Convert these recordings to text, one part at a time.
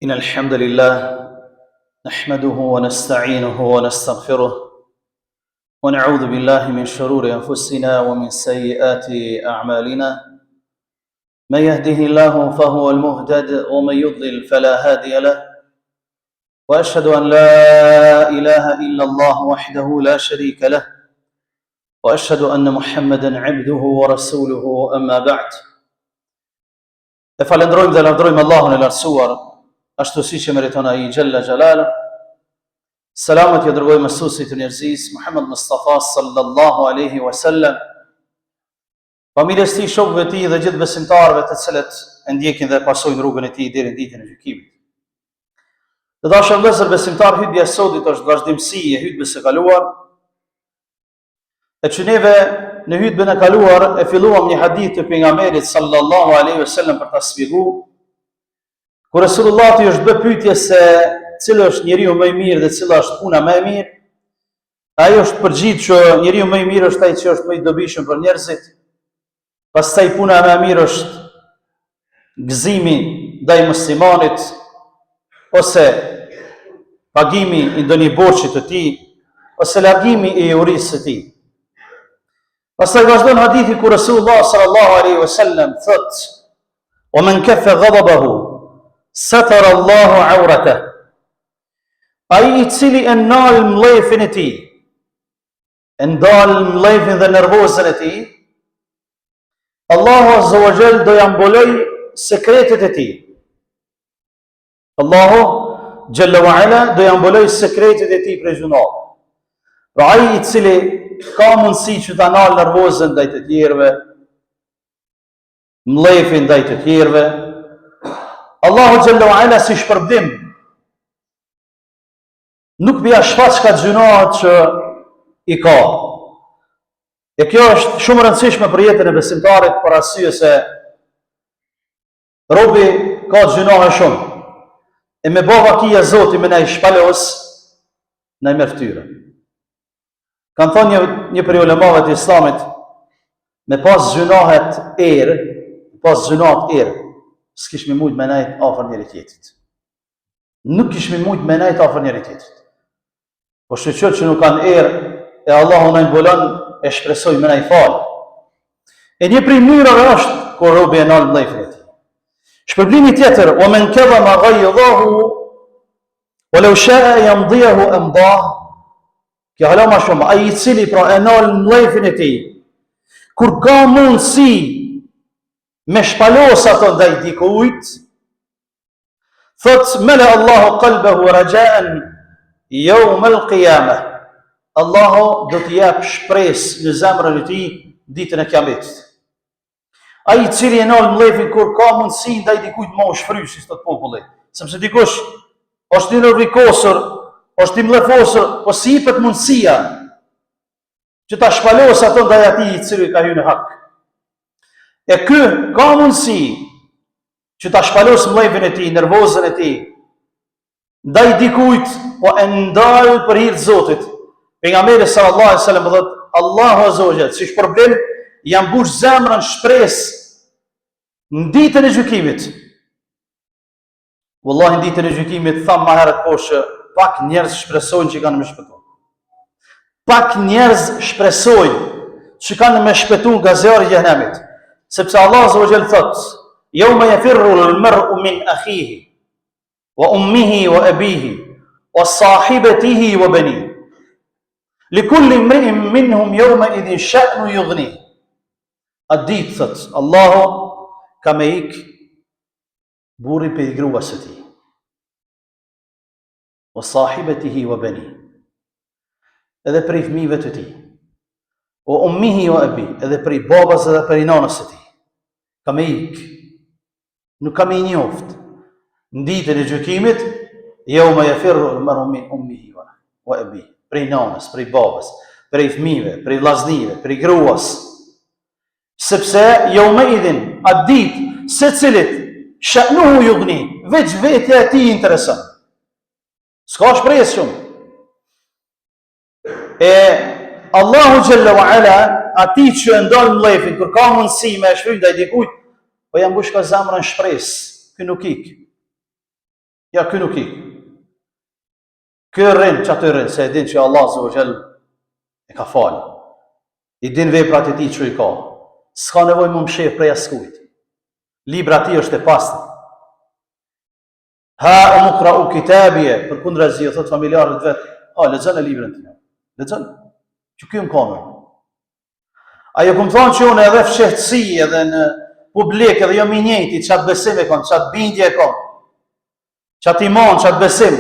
إن الحمد لله نحمده ونستعينه ونستغفره ونعوذ بالله من شرور أنفسنا ومن سيئات أعمالنا. من يهده الله فهو المهتد ومن يضلل فلا هادي له. وأشهد أن لا إله إلا الله وحده لا شريك له وأشهد أن محمدا عبده ورسوله أما بعد. E falendrojmë dhe lavdrojmë Allahun e lartësuar, ashtu siç e meriton ai Xhalla Xhalalu. Selamet ju dërgoj mësuesit të njerëzisë Muhammed Mustafa sallallahu alaihi wasallam, familjes tij, shokëve të tij dhe gjithë besimtarëve të cilët e ndjekin dhe pasojnë rrugën e tij deri në ditën e gjykimit. Të dashur vëllezër besimtar, hutbja e sotit është vazhdimsi e hutbes së kaluar. E që neve në hutbën e kaluar e filluam një hadith të pejgamberit sallallahu alaihi wasallam për ta shpjeguar, kur Resulullah i është bë pyetje se cila është njeriu më i mirë dhe cila është puna më e mirë, ai është përgjigj që njeriu më i mirë është ai që është më i dobishëm për njerëzit. Pastaj puna më e mirë është gëzimi ndaj muslimanit ose pagimi i ndonjë borxhi të tij ose largimi i urisë së tij. Pastaj vazhdon hadithi ku Resulullah sallallahu alaihi wasallam thot: "Wa man kaffa ghadabahu satara Allahu 'awratah." Ai i cili e ndal mllëfin e tij, e ndal mllëfin dhe nervozën e tij, Allahu azza wa jall do ja mbuloj sekretet e tij. Allahu jalla wa ala do ja mbuloj sekretet e tij për gjunat. Pra ai i cili ka mundësi që ta ndal nervozën ndaj të tjerëve, mllëfin ndaj të tjerëve, Allahu jalla wa ala si shpërblim nuk bia shfaq ka gjunat që i ka. E kjo është shumë rëndësishme për jetën e besimtarit, për arsye se robi ka gjunat shumë. E me bova kia Zoti me na i shpalos, na i merftyrë. Kanë thonë një prej ulemave të Islamit, me pas gjunahet s'kishmi mujt me najt afër njëri tjetrit. Nuk kishmi mujt me najt afër njëri tjetrit. Po shqyqët që nuk kanë e Allahu në mbulon e shpresoj me najt falë. E një prej mënyrave është kur robi e nal mllëfin e tij. Shpërblimi tjetër, o men kedha ma ghajdhahu, o law sha'a yamdiyahu amdah. Kjo hala ma shumë, ai i cili pra e nal mllëfin e tij, kur ka mundësi me shpalos ato ndaj dikujt, thot mala Allahu qalbahu raja'an yawm al-qiyamah. Allahu do t'i jap shpresë në zemrën e tij ditën e Kiametit. Ai i cili e nal mllëfin kur ka mundësi ndaj dikujt më u shfrysi sot populli, sepse dikush është i nervikosur, është i mllëfosur, po si jepet mundësia që ta shpalos ato ndaj atij i cili ka hyrë në hak. E ky ka mundësi që ta shpalos mllëfin e tij, nervozën e tij, ndaj dikujt, po e ndal për hir të Zotit. Pejgamberi sallallahu alaihi wasallam thot: Allahu azza wa jall, si shpërblim, jam mbush zemrën shpresë në ditën e gjykimit. Wallahi në ditën e gjykimit tham më herët poshtë, pak njerëz shpresojnë që kanë më shpëtuar. Pak njerëz shpresojnë që kanë më shpëtuar nga zjarri i xhenemit. Sepse Allah azza wa jall thot: "Yawma yafirru al-mar'u min akhihi wa ummihi wa abihi wa sahibatihi wa banihi. Likulli imri'in minhum yawma idhin sha'nu yughnihi." Atë ditë thot Allahu ka me ik burri për gruas së tij, wa sahibatihi wa banihi, edhe për fëmijëve të tij, wa ummihi wa abihi, edhe për babas edhe për nanës së tij. Ka me ik, nuk ka me i njoft. Në ditën e gjykimit, yawma yafirru al-mar'u min ummihi wa abihi, prej nanës, prej babas, prej fëmijëve, prej vllaznive, prej gruas. Sepse yawma idhin, atë ditë, secilit sha'nuhu yughni, veç vetja e tij intereson. S'ka shpresë shumë. E Allahu Jalla wa Ala, ati që e ndal mllëfin, kur ka mundësi me e shfryt ndaj dikujt, po jam mbush ka zemrën shpresë, ky nuk ik. Ja, ky nuk ik. Ky rrin, çatë rrin, se e din që Allah Azza wa Jall e ka falë. I din veprat e tij që i ka. S'ka nevojë më mshef prej askujt. Libra ti është e pastër. Ha umqra'u kitabie, përkundrazi thot familjarët vet, lexon e librin tim. Lexon. Që ky më ka. Ajo këmë thonë që unë edhe fshehtësi edhe në publik edhe jo minjeti, qatë besim e konë, qatë bindje e konë, qatë iman, qatë besim.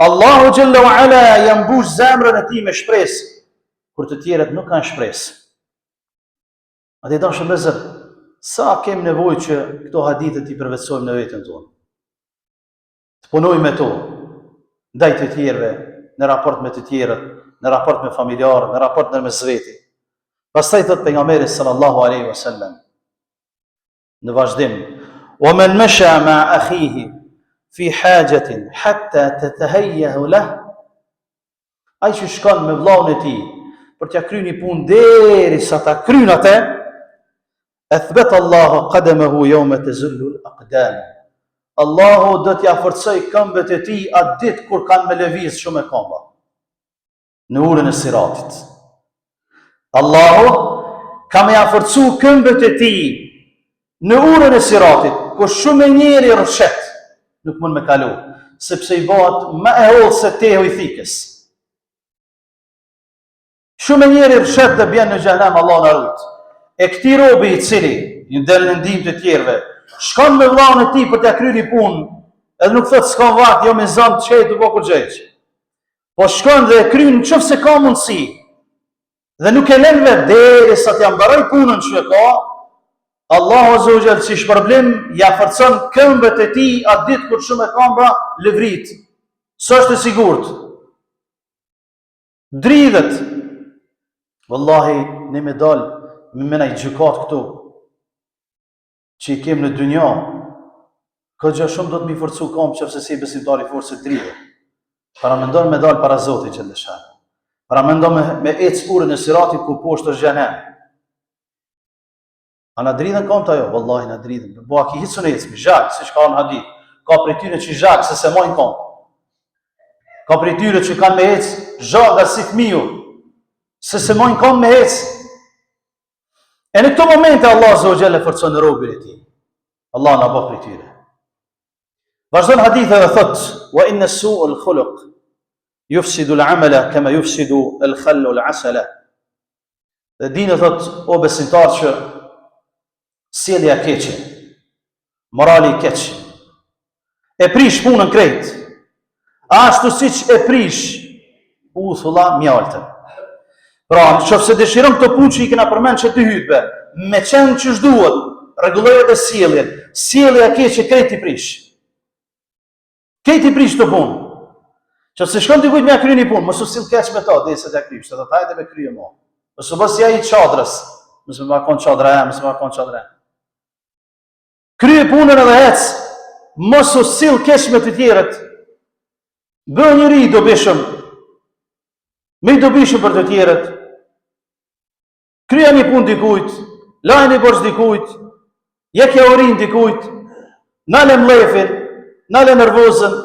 Allahu Jalla wa Ala jam mbush zemrën e ti me shpresë, kur të tjerët nuk kanë shpresë. A të dashëm bezër, sa kem nevoj që këto hadithet i përvecojmë në vetën tonë. Të punojmë me to, ndaj të tjerëve, në raport me të tjerët, në raport me familjarë, në raport në mes veti. Pastaj thot pejgamberi sallallahu alaihi wasallam në vazhdim: "Wa man masha ma akhihi fi hajatin hatta tatahayyahu lah", ai që shkon me vllahun e tij për t'ia kryer një punë derisa ta kryen atë, athbata Allahu qadamahu yawma tazullu al-aqdam. Allahu do t'ia forcoj këmbët e tij atë ditë kur kanë me lëviz shumë këmba në urën e siratit. Allahu ka me afërcu këmbët e tij në urën e siratit, ku shumë e njeri rrshet nuk mund me kalu, sepse i bëhet më e hollë se tehu i thikës. Shumë e njeri rrshet dhe bjen në xhenem, Allah na rujt. E këtij robi i cili i del në ndihmë të tjerëve, shkon me vllahun e tij për t'ia kryer një punë, edhe nuk thot s'ka vakt, jo me zëm të çejt apo ku xheq. Po shkon dhe e kryen nëse ka mundësi. Dhe nuk e lën vetë derisa t'ia mbaroj punën që e ka, Allahu Azza wa Jall si shpërblim ja forcon këmbët e tij atë ditë kur shumë e këmba lëvrit. S'është e sigurt. Dridhet. Wallahi ne me dal me menaj gjykat këtu që i kem në dynja. Ka gjë shumë do të mi forcu kam nëse si besimtar i forcë dridhet. Para mendon me dal para Zotit që lëshan. Para mendon me ecë urën e siratit ku poshtë është xhenem. A na dridhen këmbët ajo? Wallahi na dridhen. Po a ki hiç unë ecë, zhak, siç ka në hadith. Ka prej tyre që zhak se se mojnë këmbë. Ka prej tyre që kanë me ecë zhaga si fëmiu, se mojnë këmbë me ecë. E në këto momente Allah Azza wa Jalla forcon robën e tij. Allah na bëj prej tyre. Vazhdon hadithi dhe thot: "Wa inna su'al khuluq yufsidu al-amala kama yufsidu al-khallu al-asala." Dhe dini thot o besimtar që sjellja e keqe, morali i keq, e prish punën krejt. Ashtu siç e prish uthulla mjaltën. Pra, nëse dëshiron këto punë që i kena përmend që të hyjbe, me qenë që duhet, rregulloje dhe sjelljen. Sjellja e keqe krejt i prish. Krejt i prish të punë. Që se shkon dikujt me kryer një punë, mos u sill keq me ta, derisa ta krysh, do hajde me krye më. Ose mos ja i çadrës, mos më ka çadra, mos më ka çadra. Krye punën edhe ec, mos u sill keq me të tjerët. Bëj njëri i dobishëm. Me i dobishëm për të tjerët. Krye një punë dikujt, lajni borxh dikujt, jekja urin dikujt, nale mlefin, nale nervozën.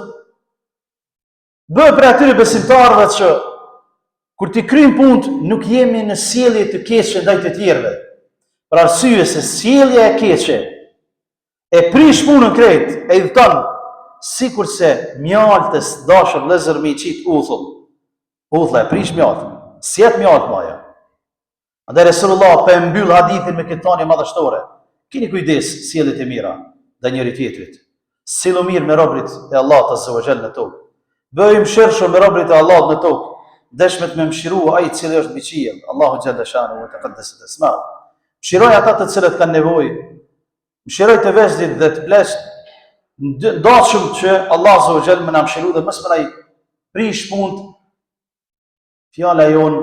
Bëj për atyre besimtarëve që kur ti kryjmë punët, nuk jemi në sjellje të keqe ndaj të tjerëve. Për arsye se sjellja e keqe e prish punën krejt, e udhton sikurse mjaltës dashur vëllezër me i qit uthull. Uthulla e prish mjaltën. Sjet mjaltë maja. Andaj Resulullah për mbyll hadithin me këtë tani madhështore. Keni kujdes sjelljet e mira ndaj njëri tjetrit. Sillu mirë me robrit e Allahut Azza wa Jall në tokë. Bëjmë mëshirshëm me robrit e Allahut në tokë. Dëshmet me mëshiru ai i cili është mbi qiell, Allahu Jalla Shanu wa taqaddasat asma'u. Mëshiroj ata të cilët kanë nevojë. Mëshiroj të veçlit dhe të plesht. Dashëm që Allah Azza wa Jall më na mëshiru dhe mos më na prish punët. Fjala jon,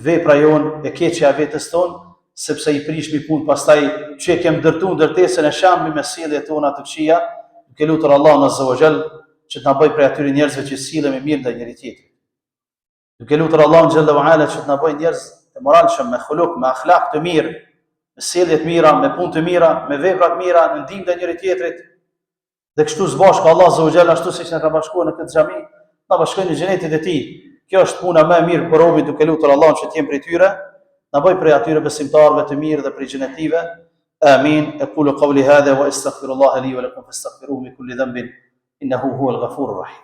vepra jon, e keqja e vetes ton, sepse i prish mi punë, pastaj që e kem ndërtuar ndërtesën e shambi me sjelljet tona të këqija, duke lutur Allahun Azza wa Jall që të na bëj prej atyre njerëzve që sillemi mirë ndaj njëri tjetrit. Duke lutur Allahun Jalla wa Ala që të na bëj njerëz të moralshëm, me khuluk, me akhlaq të mirë, me sjellje të mira, me punë të mira, me vepra të mira, në ndihmë ndaj njëri tjetrit. Dhe kështu zbashka Allah Azza wa Jalla ashtu siç na ka bashkuar në këtë xhami, na bashkojnë në xhenetin e tij. Kjo është puna më e mirë për robën duke lutur Allahun që të jenë prej tyre, na bëj prej atyre besimtarëve të mirë dhe prej xhenetive. Amin. Aqulu qawli hadha wa astaghfirullaha li wa lakum fastaghfiruhu min kulli dhanbin innahu huwal ghafurur rahim.